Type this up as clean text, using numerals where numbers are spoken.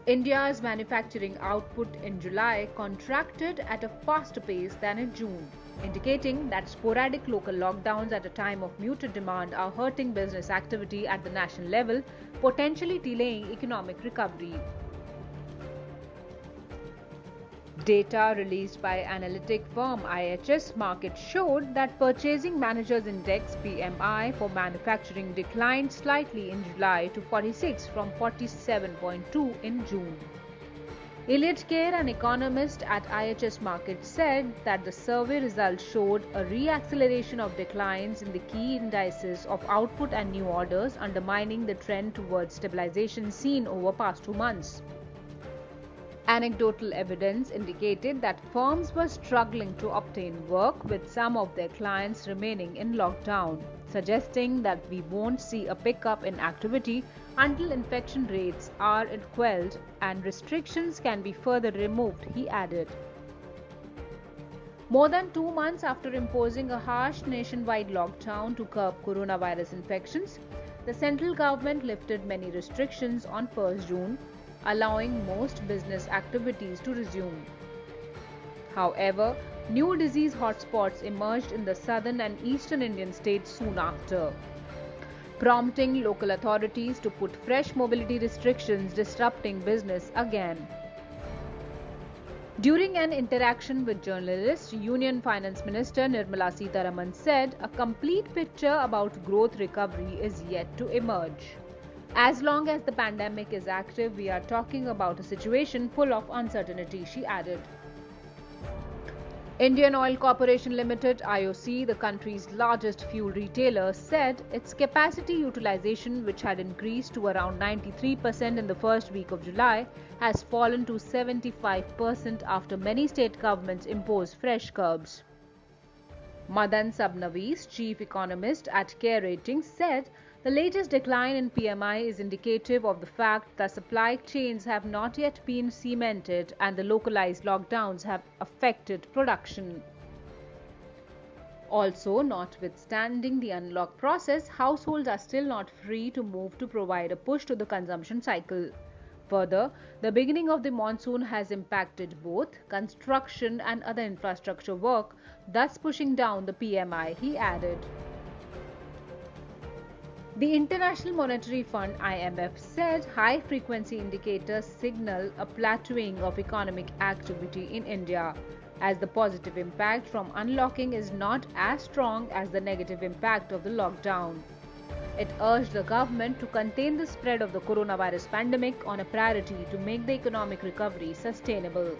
India's manufacturing output in July contracted at a faster pace than in June, indicating that sporadic local lockdowns at a time of muted demand are hurting business activity at the national level, potentially delaying economic recovery. Data released by analytic firm IHS Markit showed that Purchasing Managers Index (PMI) for manufacturing declined slightly in July to 46 from 47.2 in June. Eliot Kerr, an economist at IHS Markit, said that the survey results showed a re-acceleration of declines in the key indices of output and new orders, undermining the trend towards stabilization seen over past 2 months. Anecdotal evidence indicated that firms were struggling to obtain work, with some of their clients remaining in lockdown, suggesting that we won't see a pickup in activity until infection rates are quelled and restrictions can be further removed, he added. More than 2 months after imposing a harsh nationwide lockdown to curb coronavirus infections, the central government lifted many restrictions on 1st June, allowing most business activities to resume. However, new disease hotspots emerged in the southern and eastern Indian states soon after, prompting local authorities to put fresh mobility restrictions, disrupting business again. During an interaction with journalists, Union Finance Minister Nirmala Sitharaman said a complete picture about growth recovery is yet to emerge. As long as the pandemic is active, we are talking about a situation full of uncertainty, she added. Indian Oil Corporation Limited (IOC), the country's largest fuel retailer, said its capacity utilization, which had increased to around 93% in the first week of July, has fallen to 75% after many state governments impose fresh curbs. Madan Sabnavis, chief economist at Care Ratings, said the latest decline in PMI is indicative of the fact that supply chains have not yet been cemented and the localized lockdowns have affected production. Also, notwithstanding the unlock process, households are still not free to move to provide a push to the consumption cycle. Further, the beginning of the monsoon has impacted both construction and other infrastructure work, thus pushing down the PMI, he added. The International Monetary Fund (IMF) said high-frequency indicators signal a plateauing of economic activity in India, as the positive impact from unlocking is not as strong as the negative impact of the lockdown. It urged the government to contain the spread of the coronavirus pandemic on a priority to make the economic recovery sustainable.